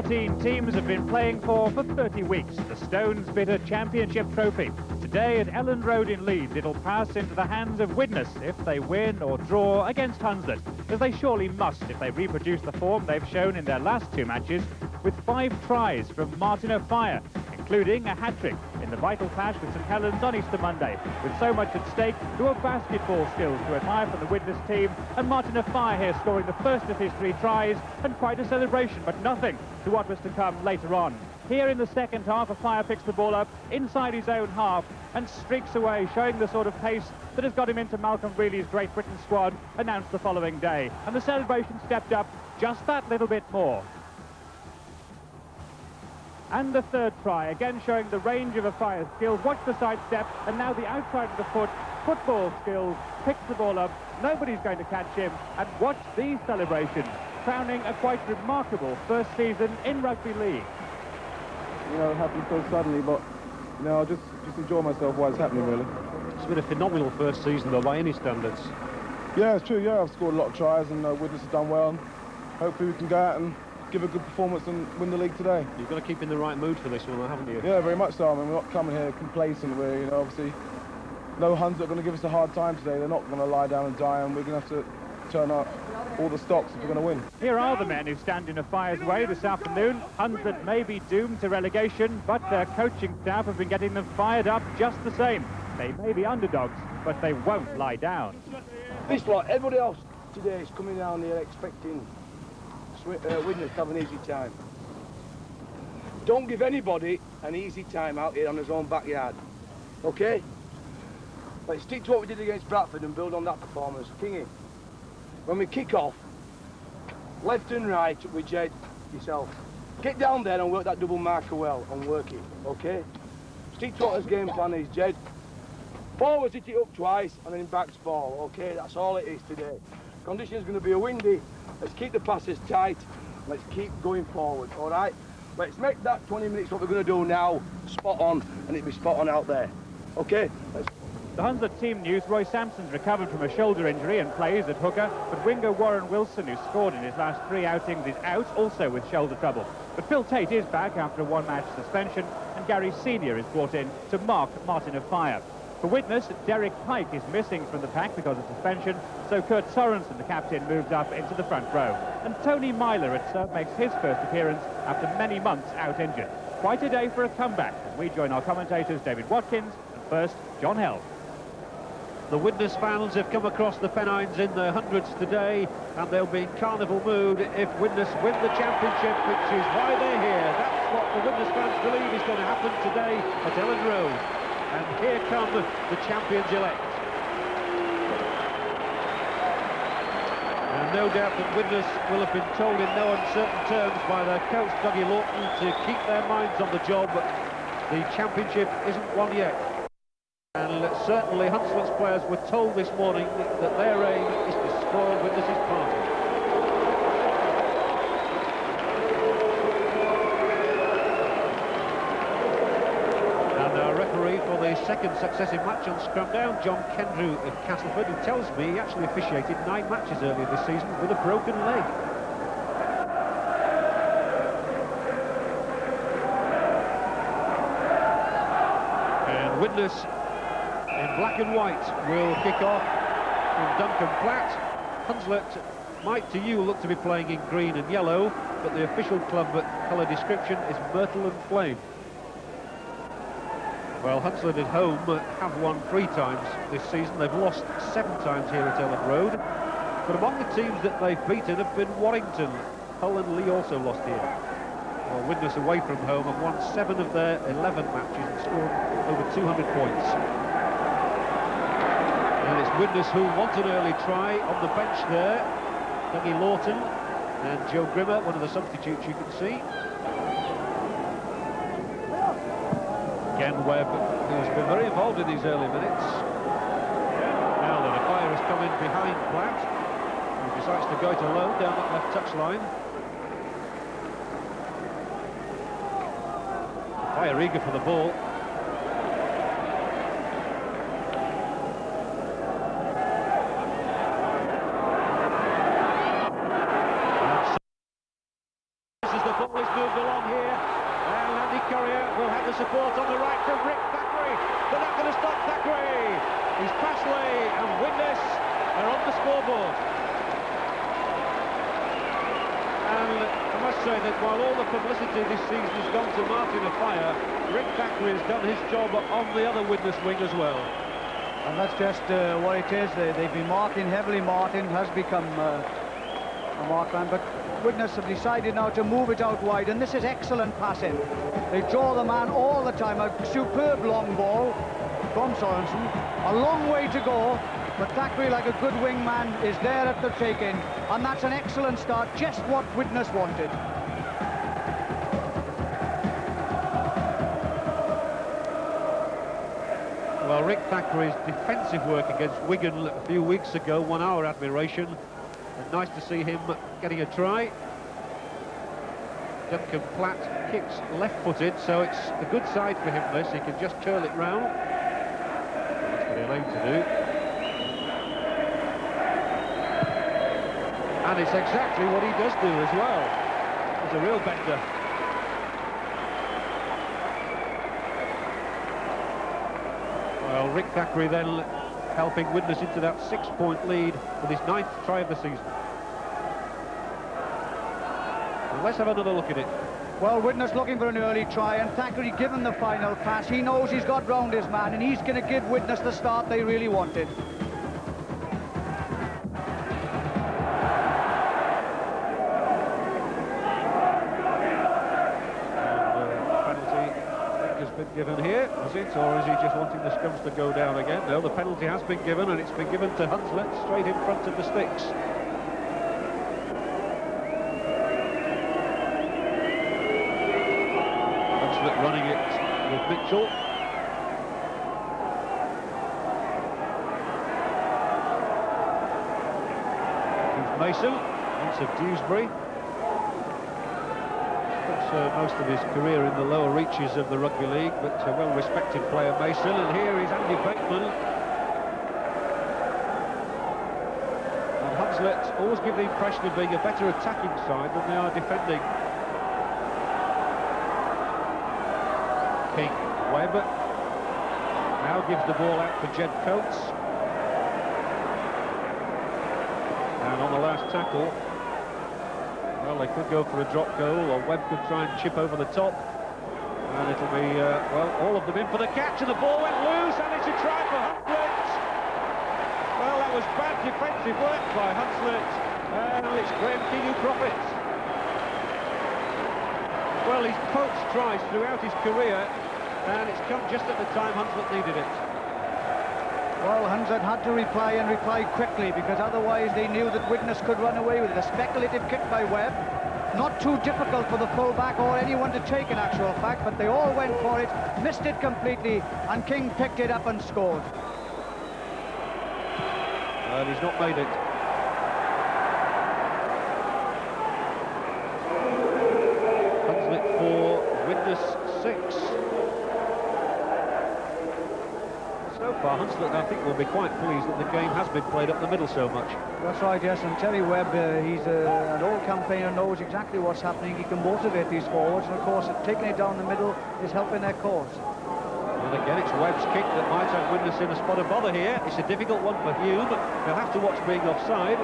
14 teams have been playing for 30 weeks. The Stones Bitter Championship Trophy. Today at Elland Road in Leeds, it'll pass into the hands of Widnes if they win or draw against Hunslet, as they surely must if they reproduce the form they've shown in their last 2 matches, with 5 tries from Martin O'Fire, including a hat-trick in the vital clash with St Helens on Easter Monday. With so much at stake, there were basketball skills to admire from the Widnes team, and Martin O'Fire here scoring the first of his 3 tries, and quite a celebration, but nothing to what was to come later on. Here in the second half, O'Fire picks the ball up inside his own half and streaks away, showing the sort of pace that has got him into Malcolm Brealey's Great Britain squad, announced the following day. And the celebration stepped up just that little bit more. And the third try, again showing the range of O'Fire's skills. Watch the sidestep, and now the outside of the foot, football skills, picks the ball up, nobody's going to catch him, and watch these celebrations, crowning a quite remarkable first season in rugby league. You know, it happened so suddenly, but, you know, I just enjoy myself while it's happening, really. It's been a phenomenal first season, though, by any standards. Yeah, it's true, yeah, I've scored a lot of tries, and Widnes has done well, and hopefully we can go out and give a good performance and win the league today. You've got to keep in the right mood for this one, haven't you? Yeah, very much so. I mean, we're not coming here complacent. We're, you know, obviously, no Huns are going to give us a hard time today. They're not going to lie down and die, and we're going to have to turn up all the stocks if we're going to win. Here are the men who stand in O'Fire's way this afternoon. Hunslet may be doomed to relegation, but their coaching staff have been getting them fired up just the same. They may be underdogs, but they won't lie down. This lot, everybody else today is coming down here expecting Widnes to have an easy time. Don't give anybody an easy time out here on his own backyard, okay? Let's stick to what we did against Bradford and build on that performance. Kingy, when we kick off, left and right with Jed, yourself, get down there and work that double marker well and work it, okay? Stick to what his game plan is, Jed. Forwards hit it up twice and then backs ball, okay? That's all it is today. Condition's going to be a windy. Let's keep the passes tight. Let's keep going forward, all right? Let's make that 20 minutes what we're going to do now spot on, and it'll be spot on out there. Okay? The Hunslet team news, Roy Sampson's recovered from a shoulder injury and plays at hooker, but winger Warren Wilson, who scored in his last 3 outings, is out, also with shoulder trouble. But Phil Tate is back after a 1-match suspension, and Gary Senior is brought in to mark Martin O'Fire. For Widnes, Derek Pike is missing from the pack because of suspension, so Kurt Sorensen, the captain, moves up into the front row. And Tony Myler at sub makes his first appearance after many months out injured. Quite a day for a comeback, as we join our commentators David Watkins and first John Held. The Widnes fans have come across the Pennines in their hundreds today, and they'll be in carnival mood if Widnes win the championship, which is why they're here. That's what the Widnes fans believe is going to happen today at Elland Road. And here come the champions-elect. And no doubt that Widnes will have been told in no uncertain terms by their coach, Dougie Lawton, to keep their minds on the job. The championship isn't won yet. And certainly Hunslet's players were told this morning that their aim is to spoil Widnes' party. For the second successive match on scrum down, John Kendrew of Castleford, who tells me he actually officiated 9 matches earlier this season with a broken leg. And Widnes in black and white will kick off from Duncan Platt. Hunslet might to you look to be playing in green and yellow, but the official club colour description is myrtle and flame. Well, Hunslet at home have won 3 times this season. They've lost 7 times here at Elland Road. But among the teams that they've beaten have been Warrington. Hull and Lee also lost here. Well, Widnes away from home have won 7 of their 11 matches and scored over 200 points. And it's Widnes who want an early try on the bench there. Dougie Lawton and Joe Grimmer, one of the substitutes you can see. Again, Webb, who's been very involved in these early minutes. Now that O'Fire has come in behind Platt, who decides to go it alone down that left touchline. O'Fire eager for the ball. As the ball is moved moved along here. And Andy Currier will have the support on the right from Rick Thackeray. They're not going to stop Thackeray. He's Pashley and Widnes are on the scoreboard. And I must say that while all the publicity this season has gone to Martin Afire, Rick Thackeray has done his job on the other Widnes wing as well. And that's just what it is. They've been marking heavily. Martin has become a markman, but Widnes have decided now to move it out wide, and this is excellent passing. They draw the man all the time. A superb long ball from Sorensen. A long way to go, but Thackeray, like a good wingman, is there at the take-in, and that's an excellent start, just what Widnes wanted. Well, Rick Thackeray's defensive work against Wigan a few weeks ago won our admiration. And nice to see him getting a try. Duncan Platt kicks left-footed, so it's a good side for him, this. He can just curl it round. That's what he'll aim to do. And it's exactly what he does do as well. He's a real bender. Well, Rick Thackeray then helping Widnes into that 6-point lead with his 9th try of the season. And let's have another look at it. Well, Widnes looking for an early try, and Thackeray given the final pass. He knows he's got round his man, and he's going to give Widnes the start they really wanted. Given here, is it, or is he just wanting the scums to go down again? No, the penalty has been given, and it's been given to Hunslet straight in front of the sticks. Hunslet running it with Mitchell. Here's Mason, once of Dewsbury. Most of his career in the lower reaches of the rugby league, but a well-respected player, Mason. And here is Andy Bateman. And Hunslet always give the impression of being a better attacking side than they are defending. King, Webb now gives the ball out for Jed Coates. And on the last tackle, well, they could go for a drop goal, or Webb could try and chip over the top. And it'll be, well, all of them in for the catch, and the ball went loose, and it's a try for Hunslet. Well, that was bad defensive work by Hunslet, and it's Graham King who profits. Well, he's poached tries throughout his career, and it's come just at the time Hunslet needed it. Well, Hunslet had to reply, and reply quickly, because otherwise they knew that Widnes could run away with it. A speculative kick by Webb, not too difficult for the fullback or anyone to take in actual fact, but they all went for it, missed it completely, and King picked it up and scored. And he's not made it. Hunslet 4, Widnes 6. So far, Hunslet, I think, will be quite pleased that the game has been played up the middle so much. That's right, yes, and Terry Webb, he's an old campaigner, knows exactly what's happening. He can motivate these forwards, and of course, taking it down the middle is helping their cause. And again, it's Webb's kick that might have Widnes in a spot of bother here. It's a difficult one for Hume. He'll have to watch being offside.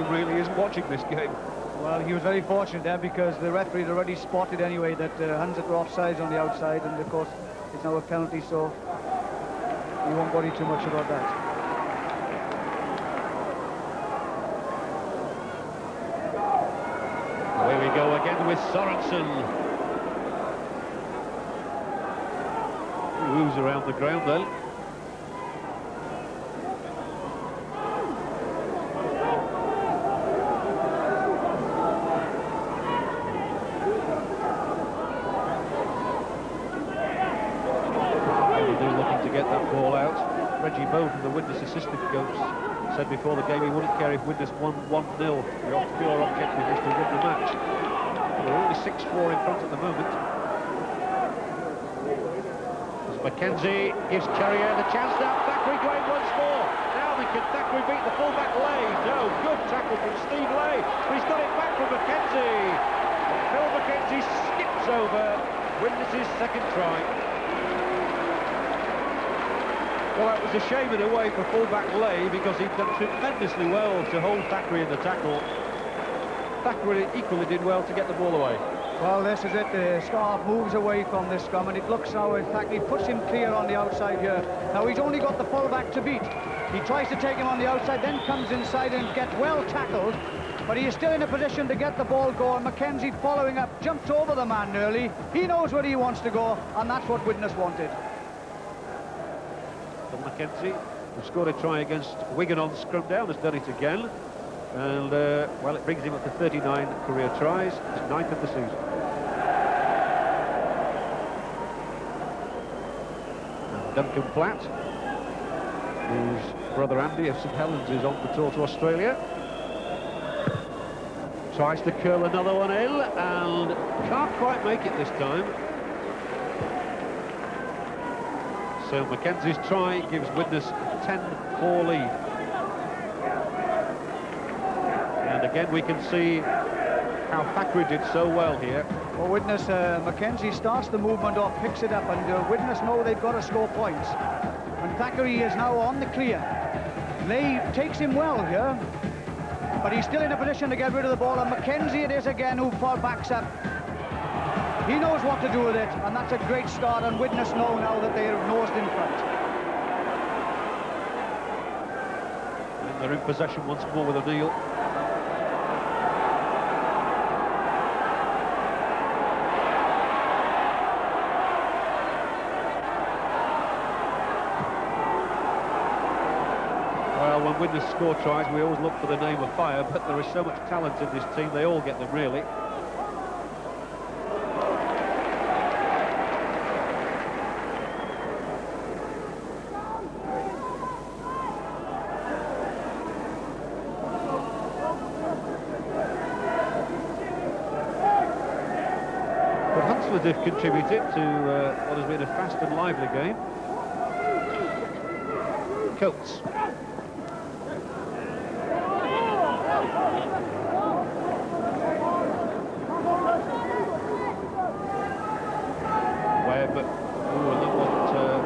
Really isn't watching this game. Well, he was very fortunate there, because the referee had already spotted anyway that Hunslet were offsides on the outside, and of course it's now a penalty, so he won't worry too much about that. Away we go again with Sorensen. He moves around the ground then. From the Widnes assistant coach Said before the game he wouldn't care if Widnes won 1-0. The pure objective is to win the match. They're only 6-4 in front at the moment. As Mackenzie gives Carrier the chance now. Thackeray going once more. Now can Thackeray beat the fullback Lay? No, good tackle from Steve Lay. But he's got it back from Mackenzie. Phil Mackenzie skips over Widnes' second try. Well, that was a shame in a way for fullback Lay because he'd done tremendously well to hold Thackeray in the tackle. Thackeray equally did well to get the ball away. Well, this is it. The Scarf moves away from this scrum, and it looks now as Thackeray puts him clear on the outside here. Now, he's only got the fullback to beat. He tries to take him on the outside, then comes inside and gets well tackled, but he is still in a position to get the ball going. Mackenzie following up, jumps over the man nearly. He knows where he wants to go, and that's what Widnes wanted. Phil Mackenzie, who scored a try against Wigan on scrum down, has done it again. And, well, it brings him up to 39 career tries. It's 9th of the season. And Duncan Platt, whose brother Andy of St Helens is on the tour to Australia, tries to curl another one in and can't quite make it this time. So Mackenzie's try gives Widnes a 10-4 lead. And again we can see how Thackeray did so well here. Well, Widnes, Mackenzie starts the movement off, picks it up, and Widnes know they've got to score points. And Thackeray is now on the clear. Lay takes him well here, but he's still in a position to get rid of the ball, and Mackenzie it is again who backs up. He knows what to do with it, and that's a great start, and Widnes know now that they are nosed in front. And they're in possession once more with O'Neill. Well, when Widnes score tries, we always look for the name of fire, but there is so much talent in this team, they all get them really. Hunslet have contributed to what has been a fast and lively game. Coates. Webb. Ooh, and that one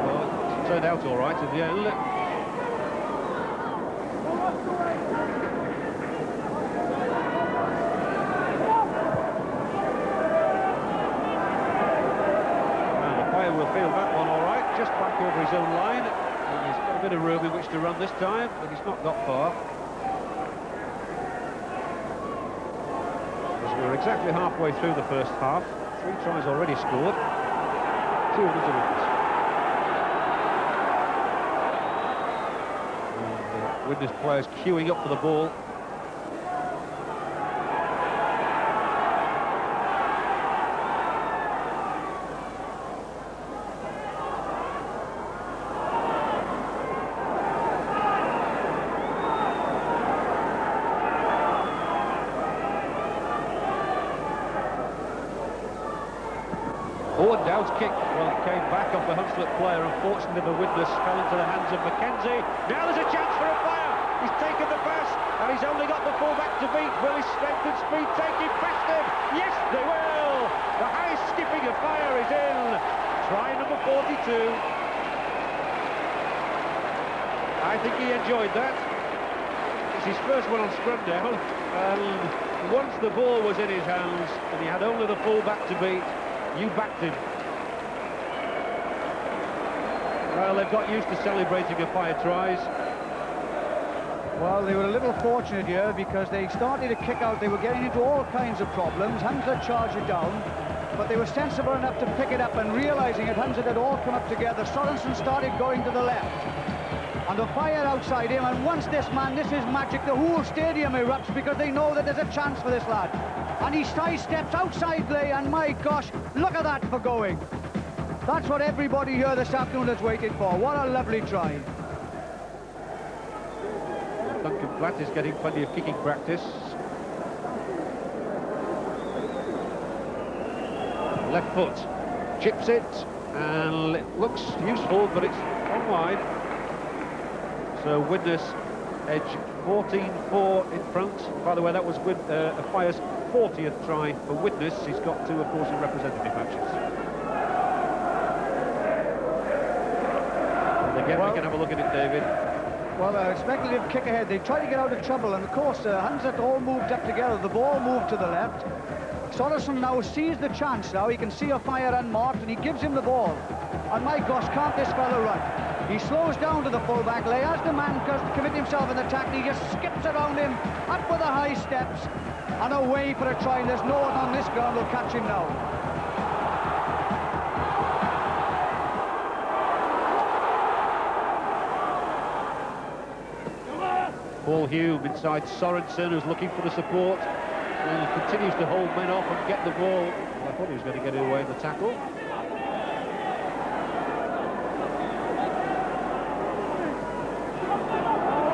well, it turned out all right in the end. Will feel that one all right, just back over his own line. And he's got a bit of room in which to run this time, but he's not got far. As we're exactly halfway through the first half, 3 tries already scored, 2 of them and Widnes players queuing up for the ball. Owen Dowd's kick, well, it came back off the Hunslet player. Unfortunately, the Widnes fell into the hands of Mackenzie. Now there's a chance for a fire. He's taken the pass, and he's only got the fullback to beat. Will his strength and speed take him past him? Yes, they will. The high skipping of fire is in. Try number 42. I think he enjoyed that. It's his first one on scrum down, and once the ball was in his hands, and he had only the fullback to beat, you backed him. Well, they've got used to celebrating a fire tries. Well, they were a little fortunate here because they started to kick out. They were getting into all kinds of problems. Hunslet charged it down, but they were sensible enough to pick it up, and realising it, Hunslet had all come up together. Sorensen started going to the left, and the fire outside him, and once this is magic. The whole stadium erupts because they know that there's a chance for this lad. And he sidesteps outside Lay, and my gosh, look at that for going. That's what everybody here this afternoon has waited for. What a lovely try. Platt is getting plenty of kicking practice. Left foot, chips it, and it looks useful, but it's gone wide. So Widnes edge 14-4 in front. By the way, that was Fire's 40th try for Widnes. He's got 2, of course, in representative matches. And again, we can have a look at it, David. Well, speculative kick ahead. They try to get out of trouble, and of course, Hunslet all moved up together. The ball moved to the left. Sorensen now sees the chance now. He can see a Fire unmarked, and he gives him the ball. And my gosh, can't this fella run? He slows down to the full-back lay as the man goes to commit himself in the tackle. He just skips around him, up with the high steps, and away for a try. And there's no one on this ground who'll catch him now. Paul Hume inside Sorensen, who's looking for the support, and he continues to hold men off and get the ball. I thought he was going to get it away in the tackle.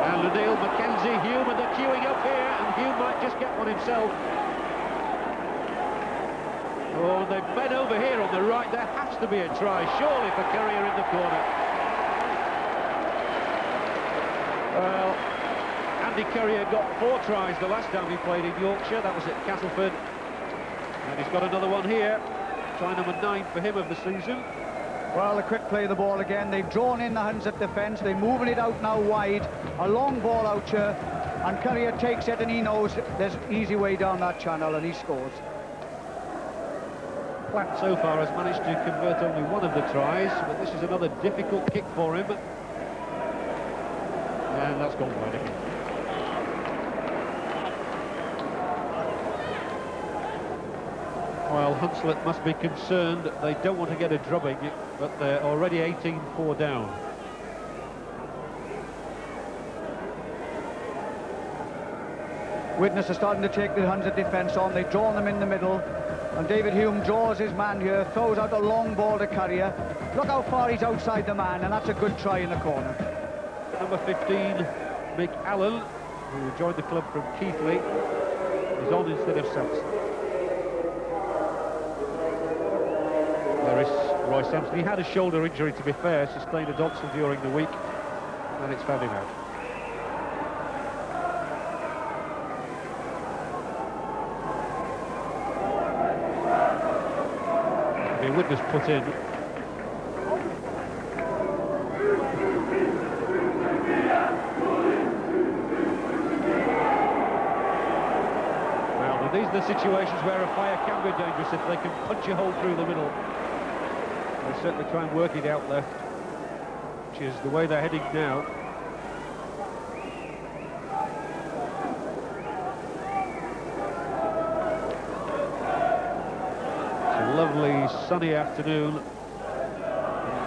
And Neil Mackenzie, Hume, and they're queuing up here, and Hume might just get one himself. Oh, they've men over here on the right. There has to be a try, surely, for Currier in the corner. Well, Andy Currier got 4 tries the last time he played in Yorkshire. That was at Castleford. And he's got another one here. Try number 9 for him of the season. Well, a quick play of the ball again. They've drawn in the Hunslet defence. They're moving it out now wide. A long ball out here. And Currier takes it, and he knows there's an easy way down that channel, and he scores. Platt so far has managed to convert only 1 of the tries, but this is another difficult kick for him. And that's gone wide again. Well, Hunslet must be concerned. They don't want to get a drubbing, but they're already 18-4 down. Widnes are starting to take the Hunslet defence on. They've drawn them in the middle. And David Hume draws his man here, throws out a long ball to Currier. Look how far he's outside the man, and that's a good try in the corner. Number 15, Mick Allen, who joined the club from Keighley, is on instead of Sampson. There is Roy Sampson. He had a shoulder injury, to be fair, sustained a Dodson during the week, and it's found him out. The Widnes put in. Well, these are the situations where a Fire can be dangerous if they can punch a hole through the middle. They certainly try and work it out left, which is the way they're heading now. Lovely sunny afternoon.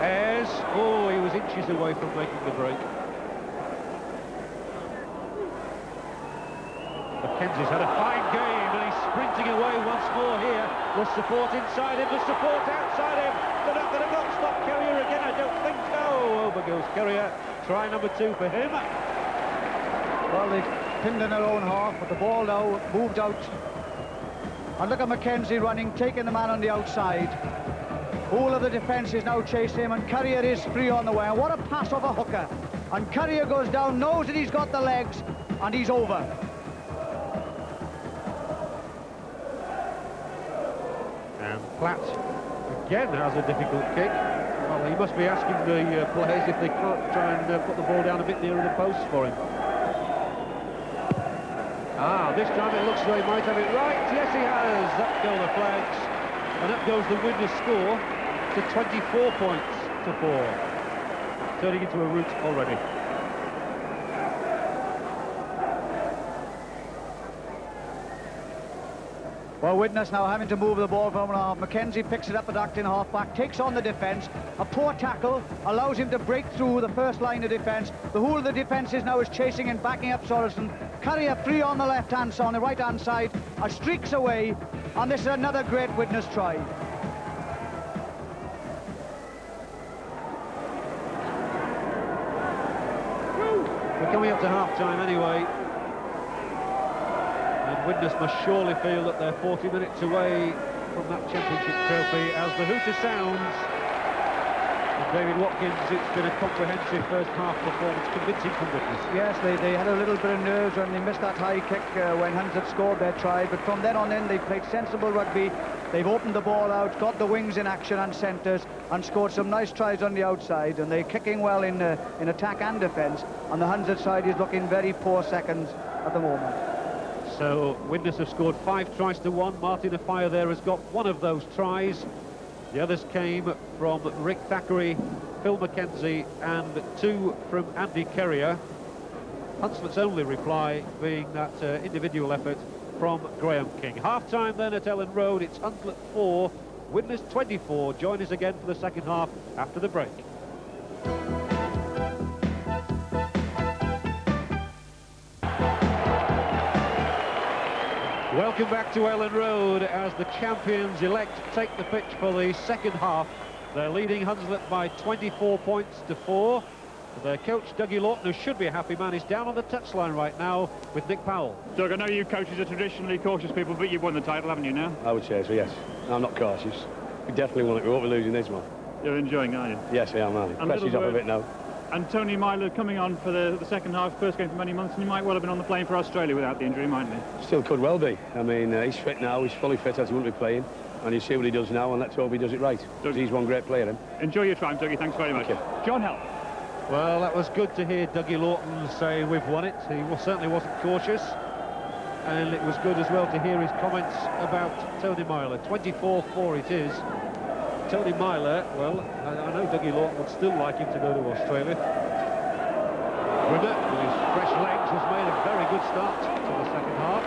Ayres, oh, he was inches away from making the break. Mackenzie's had a fine game, and he's sprinting away once more here. The support inside him, the support outside him. They're not going to stop Currier again, I don't think so. Over goes Currier. Try number 2 for him. Well, they've pinned in their own half, but the ball now moved out. And look at Mackenzie running, taking the man on the outside. All of the defence is now chasing him, and Currier is free on the way. And what a pass off a hooker. And Currier goes down, knows that he's got the legs, and he's over. And Platt again has a difficult kick. Well, he must be asking the players if they can't try and put the ball down a bit nearer the post for him. This time it looks as though he might have it right. Yes, he has. Up go the flags. And up goes the Widnes score to 24 points to 4. Turning into a rout already. Well, Widnes now having to move the ball from half. Mackenzie picks it up at acting half-back, takes on the defence. A poor tackle allows him to break through the first line of defence. The whole of the defence is now chasing and backing up Sorensen. Currier free on the left-hand side, on the right-hand side, streaks away, and this is another great Widnes try. We're coming up to half-time anyway. Widnes must surely feel that they're 40 minutes away from that championship trophy as the hooter sounds. And David Watkins, it's been a comprehensive first half performance, convincing from Widnes. Yes, they had a little bit of nerves when they missed that high kick when Hunslet scored their try, but from then on in they played sensible rugby. They've opened the ball out, got the wings in action and centres, and scored some nice tries on the outside, and they're kicking well in attack and defence, and the Hunslet side is looking very poor seconds at the moment. So Widnes have scored 5 tries to 1. Martin Afire there has got one of those tries. The others came from Rick Thackeray, Phil McKenzie, and 2 from Andy Kerrier. Hunslet's only reply being that individual effort from Graham King. Half-time then at Ellen Road. It's Hunslet 4, Widnes 24. Join us again for the second half after the break. Welcome back to Ellen Road as the champions-elect take the pitch for the second half. They're leading Hunslet by 24 points to 4. Their coach, Dougie Lawton, who should be a happy man, is down on the touchline right now with Nick Powell. Doug, I know you coaches are traditionally cautious people, but you've won the title, haven't you, now? I would say so, yes. I'm not cautious. We definitely won it. We won't be losing this one. You're enjoying, are you? Yes, I am, aren't I? Pressure's off a bit now. And Tony Myler coming on for the second half, first game for many months, and he might well have been on the plane for Australia without the injury, mightn't he? Still could well be. I mean, he's fit now, he's fully fit as he wouldn't be playing, and you see what he does now, and let's hope he does it right. He's one great player, him. Enjoy your time, Dougie. Thanks very much. John Hell. Well, that was good to hear Dougie Lawton say we've won it. He certainly wasn't cautious. And it was good as well to hear his comments about Tony Myler. 24-4 it is. Tony Myler, well, I know Dougie Lawton would still like him to go to Australia. Grimmer, with his fresh legs, has made a very good start to the second half.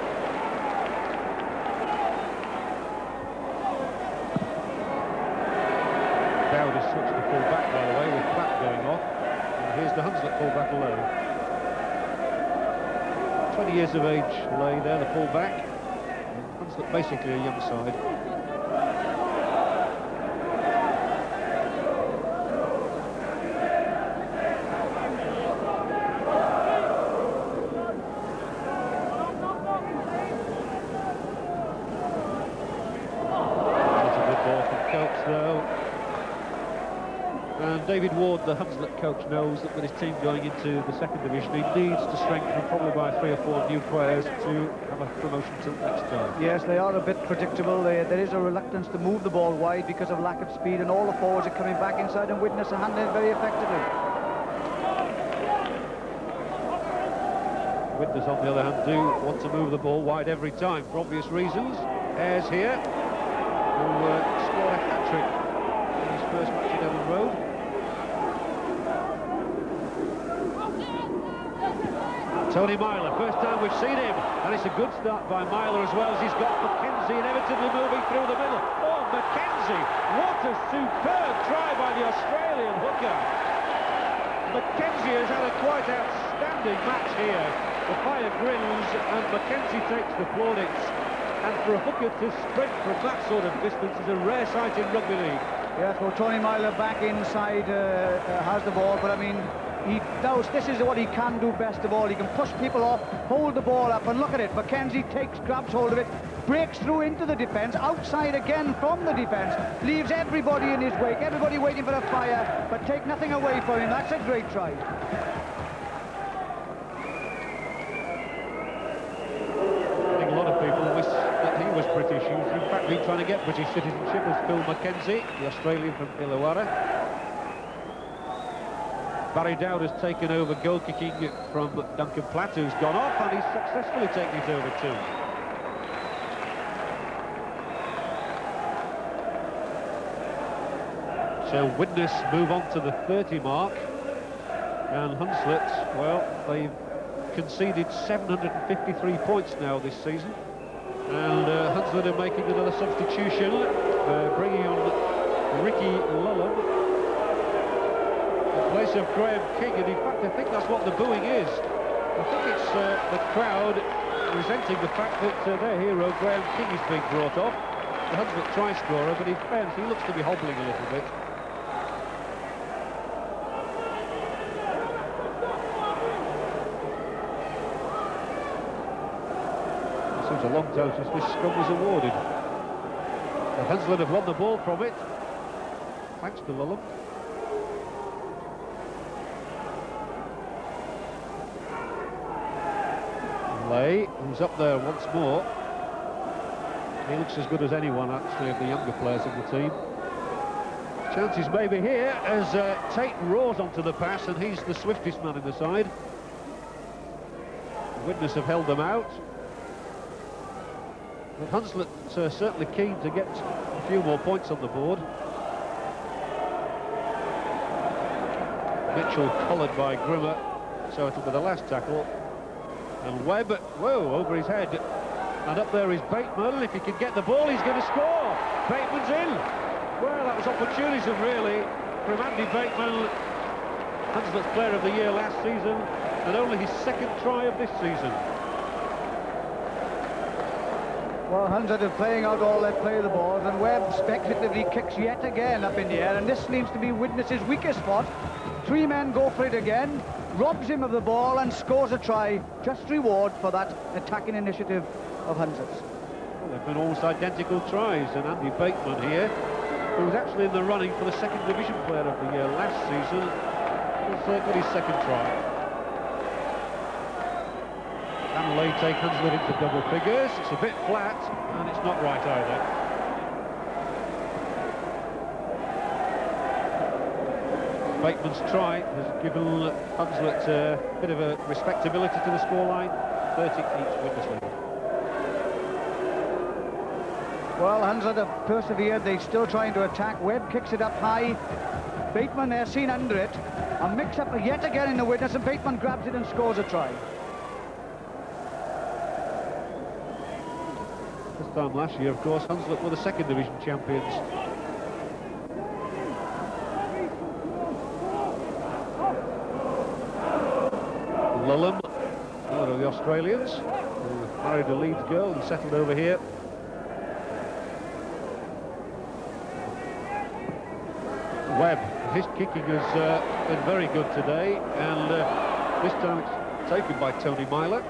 Dowd has switched to full back, by the way, with Platt going off. And here's the Hunslet full back alone. 20 years of age, Lay there, the full back. Hunslet basically a young side. David Ward, the Hunslet coach, knows that with his team going into the second division, he needs to strengthen probably by 3 or 4 new players to have a promotion till next time. Yes, they are a bit predictable. There is a reluctance to move the ball wide because of lack of speed, and all the forwards are coming back inside, and Widnes are handling it very effectively. Widnes, on the other hand, do want to move the ball wide every time for obvious reasons. Ayres here, who scored a hat-trick in his first match at Ellen Road. Tony Myler, first time we've seen him, and it's a good start by Myler as well, as he's got McKenzie inevitably moving through the middle. Oh, McKenzie, what a superb try by the Australian hooker. McKenzie has had a quite outstanding match here. The fire grins, and McKenzie takes the plaudits. And for a hooker to sprint from that sort of distance is a rare sight in rugby league. Yes, well, Tony Myler back inside has the ball, but I mean, he knows this is what he can do best of all. He can push people off, hold the ball up, and look at it. McKenzie grabs hold of it, breaks through into the defence, outside again from the defence, leaves everybody in his wake, everybody waiting for a fire, but take nothing away from him. That's a great try. I think a lot of people wish that he was British. He's in fact been trying to get British citizenship as Phil McKenzie, the Australian from Illawarra. Barry Dowd has taken over goal kicking from Duncan Platt, who's gone off, and he's successfully taken it over too. So Widnes move on to the 30 mark, and Hunslet, well, they've conceded 753 points now this season, and Hunslet are making another substitution, bringing on Ricky Lullen in place of Graham King, and in fact I think that's what the booing is. I think it's the crowd resenting the fact that their hero Graham King is being brought off, the Hunslet try scorer, but in fairness he looks to be hobbling a little bit. a long time since this scrum was awarded. The Hunslet have won the ball from it, thanks to Lulham. Lay, who's up there once more. He looks as good as anyone, actually, of the younger players in the team. Chances maybe here as Tate roars onto the pass, and he's the swiftest man in the side. Widnes have held them out. But Hunslet certainly keen to get a few more points on the board. Mitchell collared by Grimmer, so it'll be the last tackle. And Webb, whoa, over his head. And up there is Bateman. If he can get the ball, he's going to score. Bateman's in. Well, that was opportunism, really, from Andy Bateman, Hunslet's Player of the Year last season, and only his second try of this season. Well, Hunslet are playing out all their play of the balls, and Webb speculatively kicks yet again up in the air, and this seems to be Widnes' weakest spot. Three men go for it again, robs him of the ball and scores a try. Just reward for that attacking initiative of Hunslet's. Well, they've been almost identical tries, and Andy Bateman here, who was actually in the running for the second division Player of the Year last season, has got his second try. Can Lay take Hunslet into double figures? It's a bit flat, and it's not right either. Bateman's try has given Hunslet a bit of a respectability to the scoreline. 30 each Widnes lead. Well, Hunslet have persevered. They're still trying to attack. Webb kicks it up high. Bateman there, seen under it. A mix-up yet again in the Widnes, and Bateman grabs it and scores a try. This time last year, of course, Hunslet were the second division champions. Lulham, one of the Australians, who married a Leeds girl and settled over here. Webb, his kicking has been very good today, and this time it's taken by Tony Myler.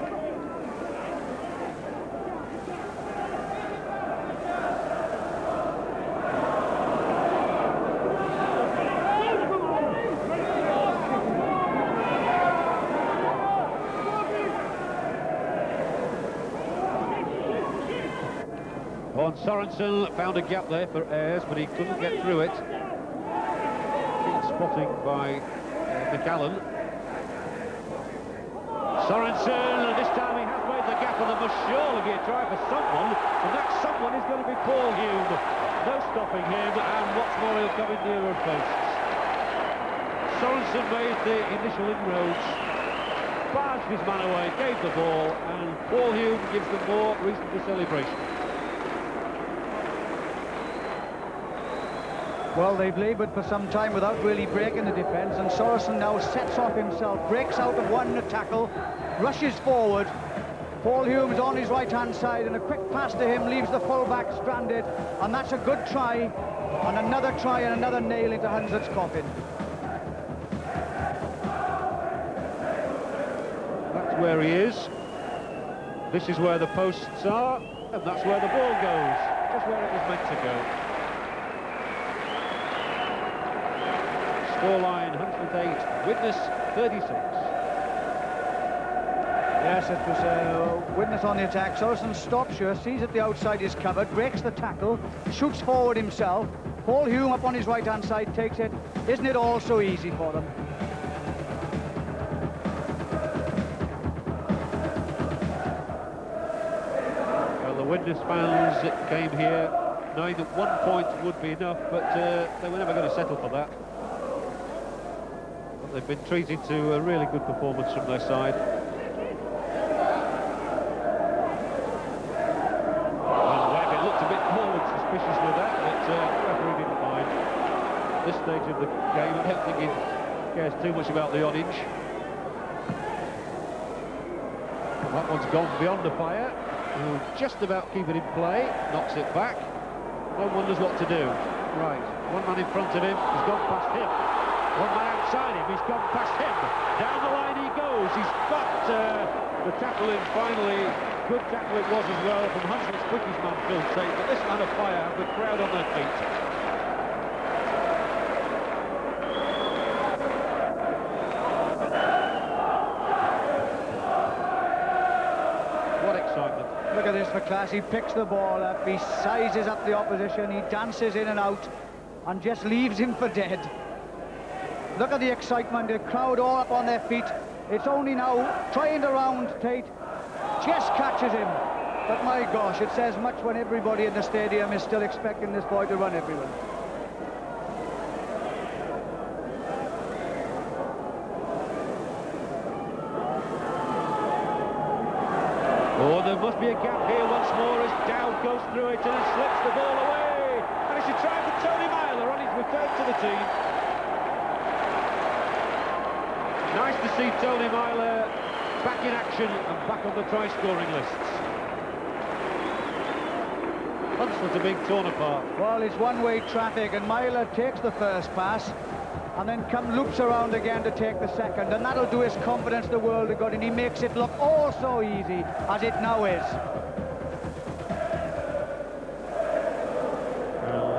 Sorensen found a gap there for Ayres, but he couldn't get through it. Keen spotting by McAllen. Sorensen, this time he has made the gap, and there must surely be a try for someone, and that someone is going to be Paul Hume. No stopping him, and what's more, he'll come in nearer posts. Sorensen made the initial inroads, barged his man away, gave the ball, and Paul Hume gives them more reason for celebration. Well, they've laboured for some time without really breaking the defence, and Sorensen now sets off himself, breaks out of one tackle, rushes forward. Paul Hume's on his right-hand side, and a quick pass to him leaves the full-back stranded, and that's a good try, and another nail into Hunslet's coffin. That's where he is. This is where the posts are, and that's where the ball goes, just where it was meant to go. Scoreline, Hunslet 8, Widnes 36. Yes, it was Widnes on the attack. Sorensen stops here, sees that the outside is covered, breaks the tackle, shoots forward himself. Paul Hume up on his right-hand side takes it. Isn't it all so easy for them? Well, the Widnes fans came here knowing that 1 point would be enough, but they were never going to settle for that. They've been treated to a really good performance from their side. Well, Webb, it looked a bit more suspicious with that, but the referee didn't mind. At this stage of the game, I don't think he cares too much about the odd inch. That one's gone beyond the fire. He'll just about keep it in play, knocks it back. No one knows what to do. Right, one man in front of him has gone past him. One man outside him, he's gone past him. Down the line he goes. He's got the tackle in finally. Good tackle it was as well from Hunslet's quickest man, Phil Tate. But this man of fire have the crowd on their feet. What excitement. Look at this for class. He picks the ball up, he sizes up the opposition, he dances in and out and just leaves him for dead. Look at the excitement, the crowd all up on their feet. It's only now trying to round Tate, just catches him. But my gosh, it says much when everybody in the stadium is still expecting this boy to run everywhere. Oh, there must be a gap here once more as Dowd goes through it and slips the ball away. And it's a try for Tony Myler on his return to the team. Nice to see Tony Myler back in action and back on the try-scoring lists. Hunslet are being torn apart. Well, it's one-way traffic, and Myler takes the first pass and then loops around again to take the second, and that'll do his confidence the world of good, and he makes it look all so easy, as it now is.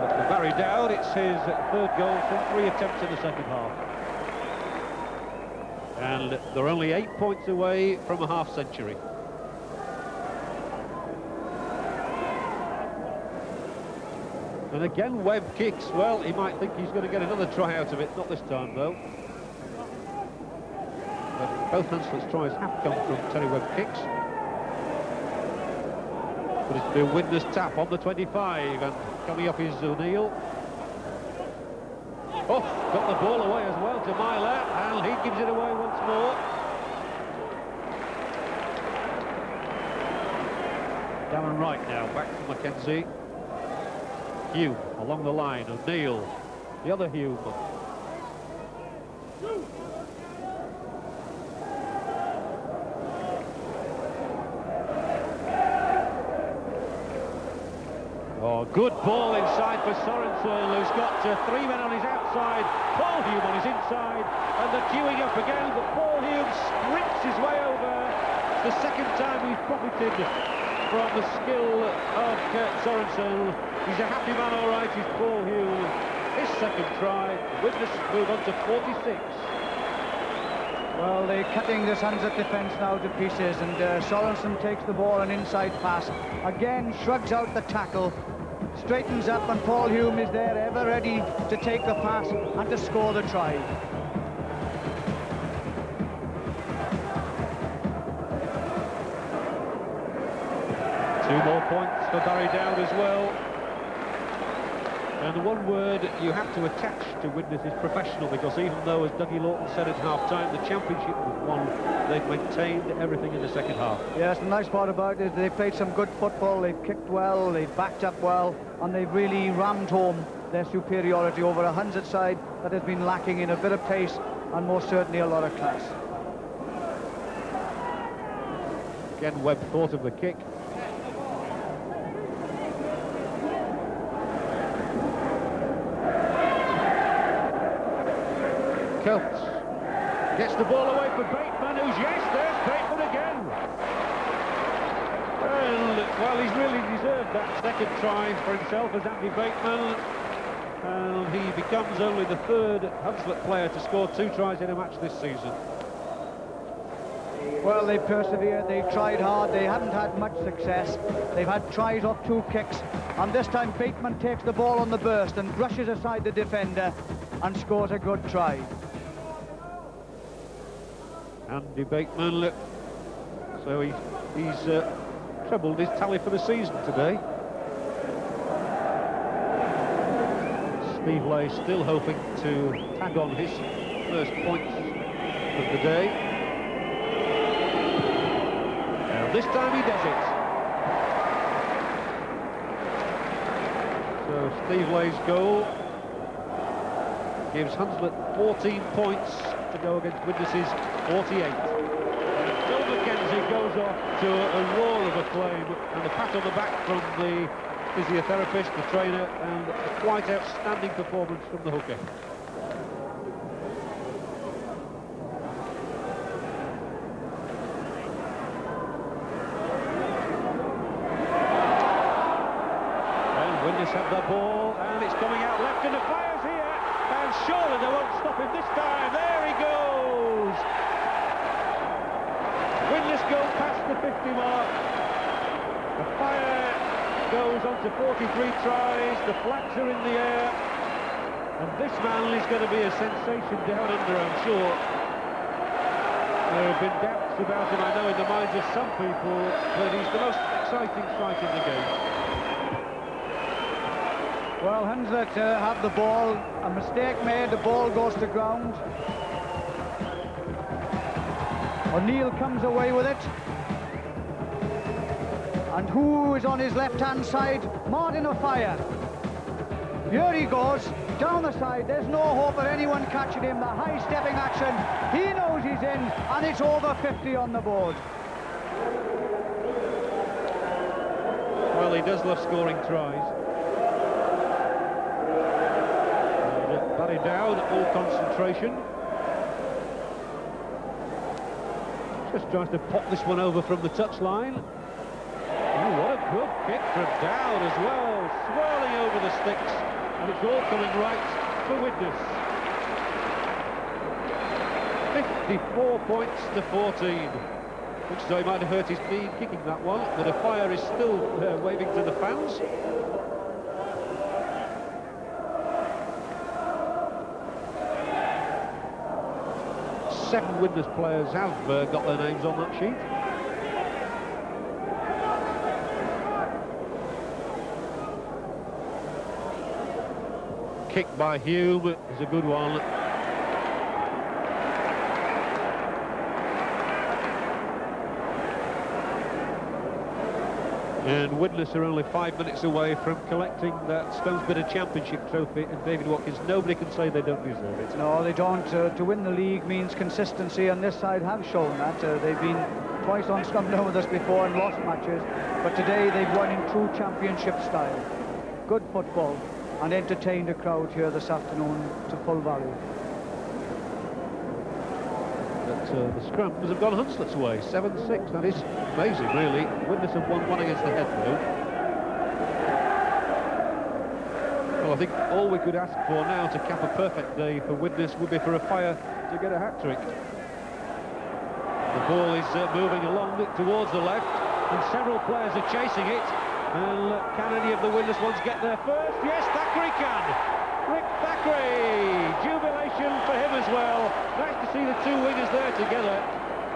For Barry Dowd, it's his third goal from 3 attempts in the second half. And they're only 8 points away from a half-century. And again, Webb kicks. Well, he might think he's going to get another try out of it. Not this time, though. But both Hunslet's tries have come from Terry Webb kicks. But it's been Widnes tap on the 25, and coming up is O'Neill. Oh, got the ball away as well to Myler, and he gives it away once more. Darren Wright now, back to Mackenzie. Hume along the line, O'Neill, the other Hume. Oh, good ball inside for Sorensen, who's got 3 men on his outside, Paul Hume on his inside, and they're queuing up again, but Paul Hume sprints his way over. It's the second time he's profited from the skill of Kurt Sorensen. He's a happy man, all right, he's Paul Hume. His second try, Widnes move on to 46. Well, they're cutting this Hunslet defence now to pieces, and Sorensen takes the ball, an inside pass. Again, shrugs out the tackle, straightens up, and Paul Hume is there, ever ready to take the pass and to score the try. Two more points for Barry Dowd as well. And the one word you have to attach to Widnes is professional, because even though, as Dougie Lawton said at half-time, the championship was won, they've maintained everything in the second half. Yes, the nice part about it is they played some good football, they've kicked well, they've backed up well, and they've really rammed home their superiority over a Hunslet side that has been lacking in a bit of pace and most certainly a lot of class. Again, Webb thought of the kick. Coates gets the ball away for Bateman, who's, yes, there's Bateman again. And, well, he's really deserved that second try for himself as Andy Bateman. And he becomes only the third Hunslet player to score 2 tries in a match this season. Well, they persevered, they tried hard, they haven't had much success. They've had tries off 2 kicks, and this time Bateman takes the ball on the burst and brushes aside the defender and scores a good try. Andy Bateman, so he's trebled his tally for the season today. Steve Lay still hoping to tag on his first points of the day. And this time he does it. So Steve Lay's goal gives Hunslet 14 points to go against Widnes's 48. And Phil Mackenzie goes off to a roar of acclaim, and a pat on the back from the physiotherapist, the trainer, and a quite outstanding performance from the hooker. Widnes have the ball, and it's coming out left, and the fire's here, and surely they won't stop him this time. There he goes! Widnes go past the 50 mark. The fire goes on to 43 tries, the flags are in the air, and this man is going to be a sensation down under, I'm sure. There have been doubts about him, I know, in the minds of some people, but he's the most exciting sight in the game. Well, Hunslet have the ball. A mistake made, the ball goes to ground. O'Neill comes away with it. And who is on his left-hand side? Martin O'Fire. Here he goes, down the side. There's no hope of anyone catching him. The high-stepping action. He knows he's in, and it's over 50 on the board. Well, he does love scoring tries. And Barry Dowd, all concentration. Just tries to pop this one over from the touchline. Oh, what a good kick from Dowd as well, swirling over the sticks, and it's all coming right for Widnes. 54 points to 14. Looks as though he might have hurt his knee kicking that one, but a fire is still waving to the fans. Seven Widnes players have got their names on that sheet. Kick by Hume is a good one. And Widnes are only 5 minutes away from collecting that Stones Bidder Championship trophy, and David Watkins, nobody can say they don't deserve it. No, they don't. To win the league means consistency, and this side have shown that. They've been twice on Scunthorne with us before and lost matches, but today they've won in true championship style. Good football, and entertained a crowd here this afternoon to full value. But the scrums have gone Hunslet's way, 7-6. That is amazing, really. Widnes have won one against the head, though. Well, I think all we could ask for now to cap a perfect day for Widnes would be for a fire to get a hat-trick. The ball is moving along towards the left, and several players are chasing it. And can any of the Widnes ones get there first? Yes, Thackeray can. Rick Thackeray, jubilation for him as well. Nice to see the two wingers there together.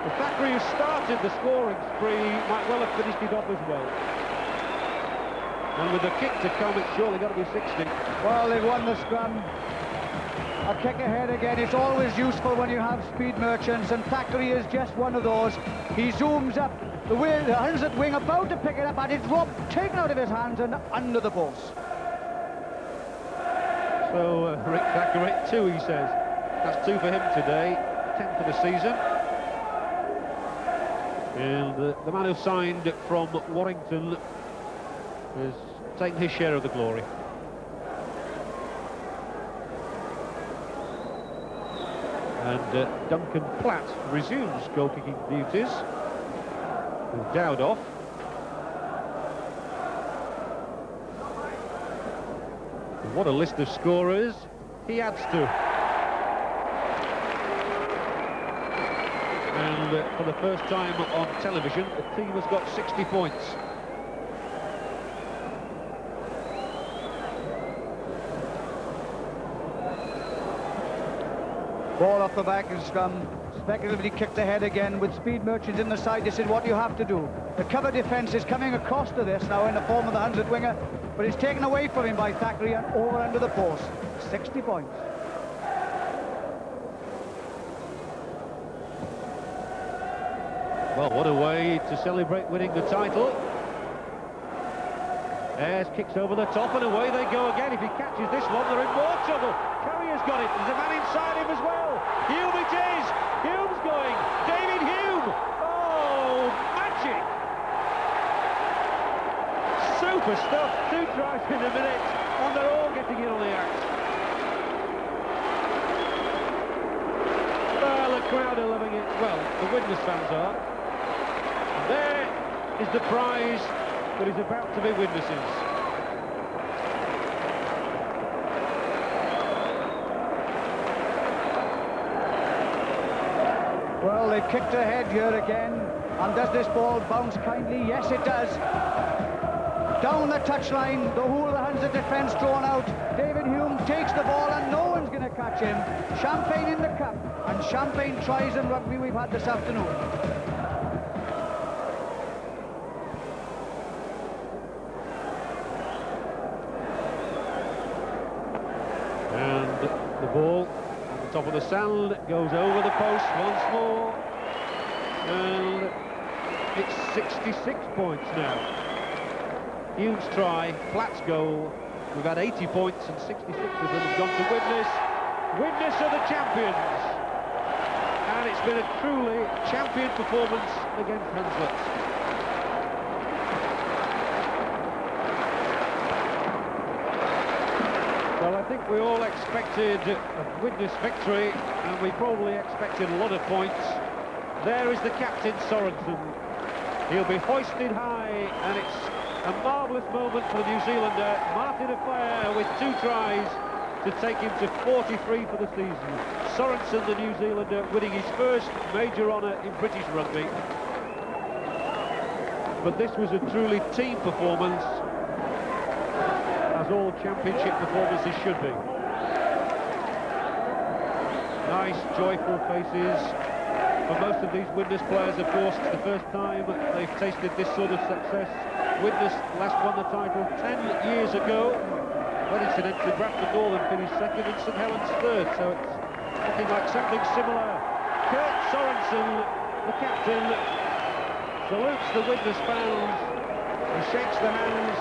The Thackeray who started the scoring spree might well have finished it off as well. And with the kick to come, it's surely got to be 60. Well, they've won the scrum. A kick ahead again. It's always useful when you have speed merchants, and Thackeray is just one of those. He zooms up. The Hunslet wing about to pick it up, and it's robbed, taken out of his hands and under the post. So Rick Thackeray, 2, he says. That's 2 for him today, 10 for the season. And the man who signed from Warrington has taken his share of the glory. And Duncan Platt resumes goal-kicking duties. With Dowd off. And what a list of scorers he adds to. And for the first time on television, the team has got 60 points. Ball off the back and scrum. Speculatively kicked ahead again with speed merchants in the side. This is what you have to do. The cover defence is coming across to this now in the form of the Hunslet winger, but it's taken away from him by Thackeray and over under the post. 60 points. Well, what a way to celebrate winning the title. Ayres kicks over the top and away they go again. If he catches this one, they're in more trouble. Carrier's got it. There's a man inside him as well. Hume it is. Hume's going. David Hume. Oh, magic. Super stuff. 2 tries in a minute, and they're all getting in on the act. Well, the crowd are loving it. Well, the Widnes fans are. There is the prize that is about to be Widnes's. they kicked ahead here again. And does this ball bounce kindly? Yes, it does. Down the touchline, the whole of the Hunslet defence drawn out. David Hume takes the ball and no one's going to catch him. Champagne in the cup, and champagne tries in rugby we've had this afternoon. And the ball at the top of the sand goes over the post once more. And it's 66 points now. Hume's try, Platt's goal. We've had 80 points and 66 of them have gone to Widnes. Widnes are the champions. And it's been a truly champion performance against Hunslet. Well, I think we all expected a Widnes victory, and we probably expected a lot of points. There is the captain, Sorensen. He'll be hoisted high, and it's a marvellous moment for the New Zealander. Martin Affair with 2 tries to take him to 43 for the season. Sorensen, the New Zealander, winning his first major honour in British rugby. But this was a truly team performance, as all championship performances should be. Nice, joyful faces. For most of these Widnes players, of course, it's the first time they've tasted this sort of success. Widnes last won the title 10 years ago, but incidentally Bradford Northern finished second and St Helens third, so it's looking like something similar. Kurt Sorensen, the captain, salutes the Widnes fans. He shakes the hands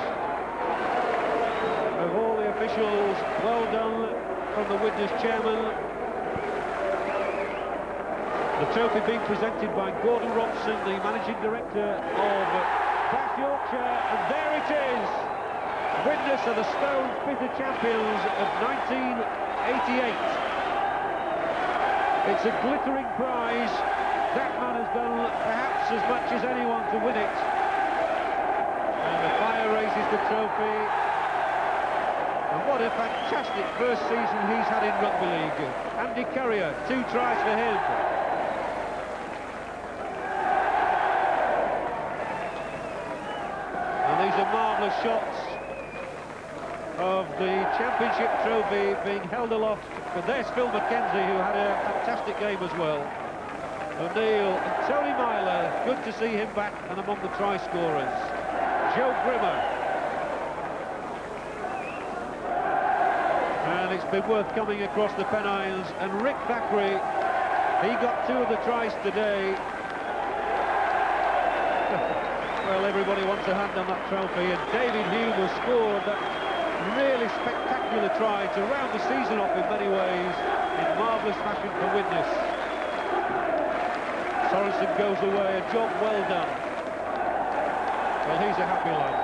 of all the officials. Well done from the Widnes chairman. The trophy being presented by Gordon Robson, the managing director of Bath Yorkshire, and there it is! Widnes are the Stones Bitter champions of 1988. It's a glittering prize. That man has done perhaps as much as anyone to win it. And the Fire raises the trophy. And what a fantastic first season he's had in Rugby League. Andy Currier, 2 tries for him. These are marvellous shots of the championship trophy being held aloft. But there's Phil McKenzie, who had a fantastic game as well. O'Neill and Tony Myler, good to see him back and among the try scorers. Joe Grimmer. And it's been worth coming across the Pennines. And Rick Thackeray, he got 2 of the tries today. Well, everybody wants a hand on that trophy, and David Hume has scored that really spectacular try to round the season off in many ways in marvellous fashion for Widnes. Sorensen goes away, a job well done. Well, he's a happy lad.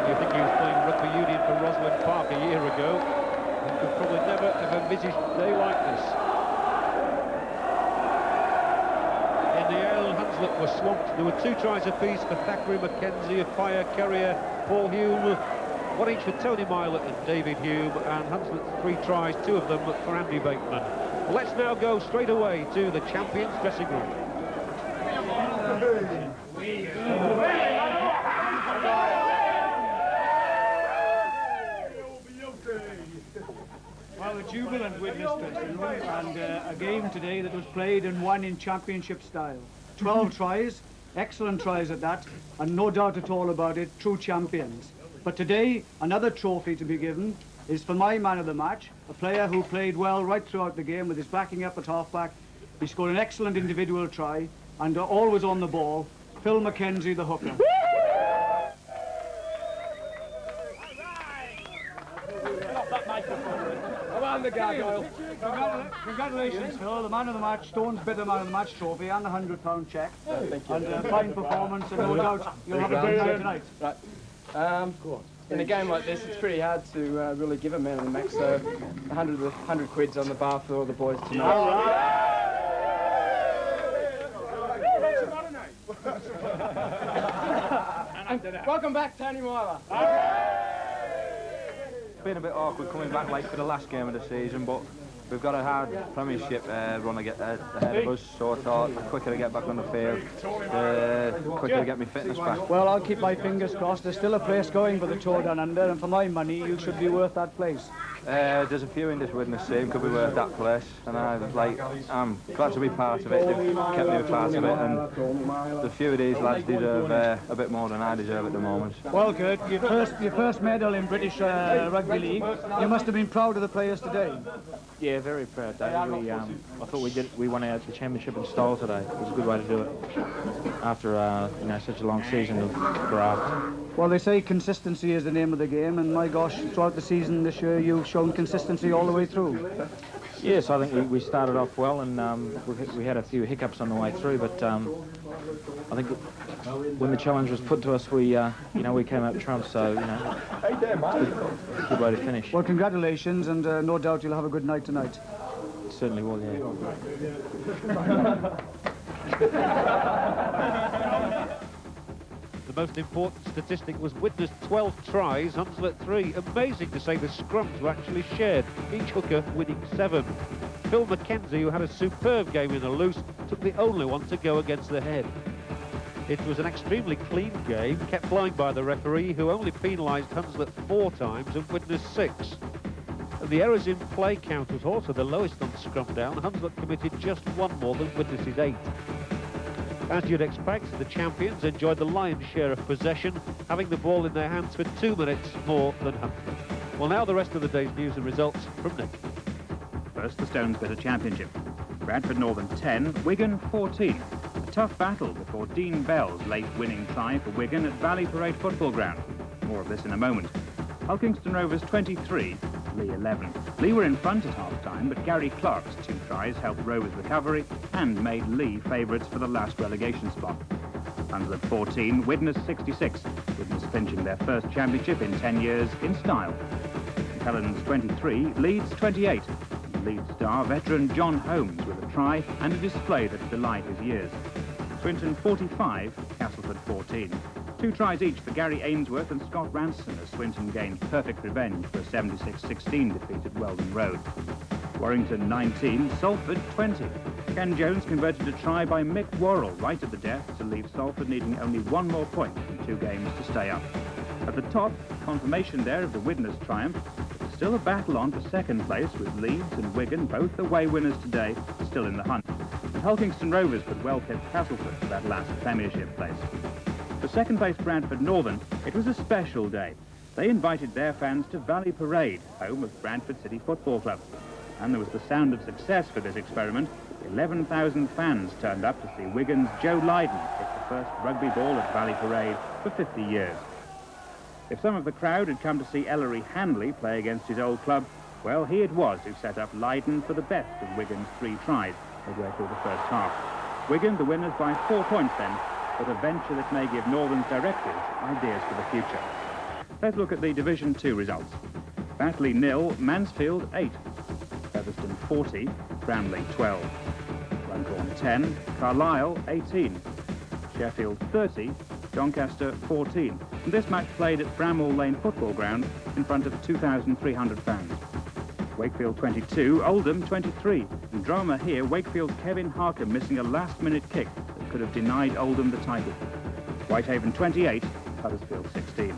You think he was playing rugby union for Rosalind Park a year ago? He could probably never have envisaged a day like this. Hunslet was swamped. There were 2 tries apiece for Thackeray, McKenzie, Fire, Currier, Paul Hume, 1 each for Tony Myler and David Hume, and Hunslet's 3 tries, 2 of them for Andy Bateman. Let's now go straight away to the champions' dressing room. Well, a jubilant Widnes dressing room, and a game today that was played and won in championship style. 12 tries, excellent tries at that, and no doubt at all about it, true champions. But today, another trophy to be given is for my man of the match, a player who played well right throughout the game with his backing up at halfback. He scored an excellent individual try, and always on the ball, Phil McKenzie, the hooker. Congratulations, Phil, the man of the match, Stone's Bitter man of the match trophy, and the £100 cheque. Thank you. And a fine performance, and no doubt you'll have a great night tonight. Right. In a game like this, it's pretty hard to really give a man of the match, so 100 quid's on the bar for all the boys tonight. And welcome back, Tony Myler. been a bit awkward coming back late for the last game of the season, but we've got a hard Premiership run ahead of us, so I thought the quicker I get back on the field, the quicker I get my fitness back. Well, I'll keep my fingers crossed. There's still a place going for the Tour Down Under, and for my money, you should be worth that place. There's a few in this Widnes team could be worth that place, and I'm glad to be part of it. They've kept me a part of it, and the few of these lads deserve a bit more than I deserve at the moment. Well, Kurt, your first medal in British Rugby League. You must have been proud of the players today. Yeah, very proud, Dave. I thought we won out the championship in style today. It was a good way to do it after such a long season of graft. Well, they say consistency is the name of the game, and my gosh, throughout the season this year, you've shown consistency all the way through. Yes, I think we started off well, and we had a few hiccups on the way through, but I think when the challenge was put to us, we came out trumps, so it's a good way to finish. Well, congratulations, and no doubt you'll have a good night tonight. Certainly will, yeah. The most important statistic was Widnes 12 tries, Hunslet 3. Amazing to say the scrums were actually shared, each hooker winning 7. Phil Mackenzie, who had a superb game in the loose, took the only one to go against the head. It was an extremely clean game, kept flying by the referee, who only penalised Hunslet 4 times and Widnes 6. And the errors in play count was also the lowest on scrum down. Hunslet committed just 1 more than Widnes' 8. As you'd expect, the champions enjoyed the lion's share of possession, having the ball in their hands for 2 minutes more than Hunslet. Well, now the rest of the day's news and results from Nick. First, the Stones Bitter Championship. Bradford Northern 10, Wigan 14. A tough battle before Dean Bell's late winning try for Wigan at Valley Parade Football Ground. More of this in a moment. Hulkingston Rovers 23, Lee 11. Lee were in front at half-time, but Gary Clark's 2 tries helped Rovers' recovery and made Lee favourites for the last relegation spot. Hunslet 14, Widnes 66. Widnes clinching their first championship in 10 years in style. Helens 23, Leeds 28. Leeds star veteran John Holmes with a try and a display that belied his years. Swinton 45, Castleford 14. 2 tries each for Gary Ainsworth and Scott Ranson as Swinton gained perfect revenge for a 76-16 defeat at Weldon Road. Warrington 19, Salford 20. Ken Jones converted a try by Mick Worrell right at the death to leave Salford needing only 1 more point in 2 games to stay up. At the top, confirmation there of the Widnes triumph, but still a battle on for second place with Leeds and Wigan, both away winners today, still in the hunt. And Hulkingston Rovers could well tip Castleford for that last Premiership place. For second place Bradford Northern, it was a special day. They invited their fans to Valley Parade, home of Bradford City Football Club. And there was the sound of success for this experiment. 11,000 fans turned up to see Wigan's Joe Lydon hit the first rugby ball at Valley Parade for 50 years. If some of the crowd had come to see Ellery Handley play against his old club, well, he it was who set up Lydon for the best of Wigan's 3 tries midway through the first half. Wigan the winners by 4 points then, but a venture that may give Northern's directors ideas for the future. Let's look at the Division 2 results. Batley 0, Mansfield 8. Featherstone 40, Bramley 12. Runcorn 10, Carlisle 18. Sheffield 30, Doncaster 14. And this match played at Bramall Lane Football Ground in front of 2,300 fans. Wakefield 22, Oldham 23. And drama here, Wakefield's Kevin Harker missing a last-minute kick that could have denied Oldham the title. Whitehaven 28, Huddersfield 16.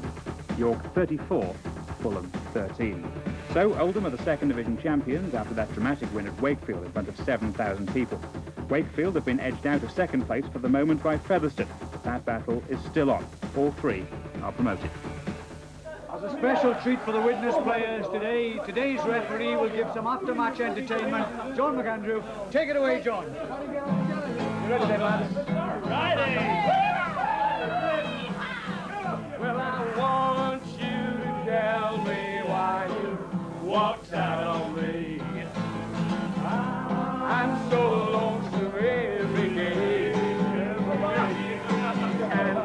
York 34, Fulham 13. So Oldham are the second division champions after that dramatic win at Wakefield in front of 7,000 people. Wakefield have been edged out of second place for the moment by Featherstone, but that battle is still on. All 3 are promoted. As a special treat for the Widnes players today, today's referee will give some after-match entertainment. John McAndrew, take it away, John. You ready then, lads? Righty! Well, I want you to tell me why you walked out on me. I'm so lonesome every day, and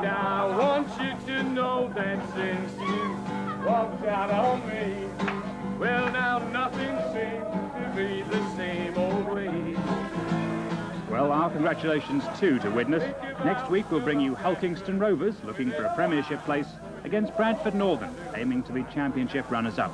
I want you to know that since you walked out on me, well, now nothing seems to be the same old way. Well, our congratulations too to Widnes. Next week we'll bring you Hulkingston Rovers looking for a Premiership place against Bradford Northern, aiming to be Championship runners-up.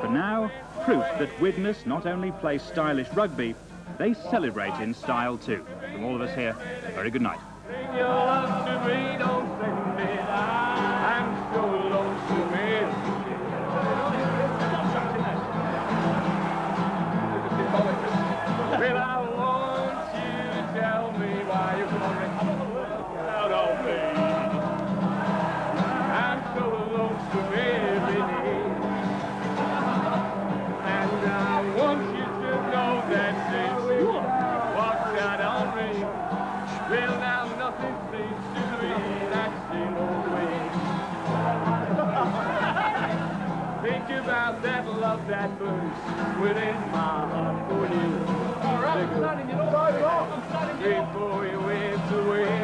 For now, proof that Widnes not only play stylish rugby, they celebrate in style too. From all of us here, a very good night. Bring your love to me, don't send it. I'm so lonesome. Well, I want you to tell me why you're coming out of me. I'm so lonesome every day. And I want you to know that since you walked out on me, well, now nothing seems to be that same old way. Think about that love that burns within my heart for you. All right, I'm starting, you know. Before you went away.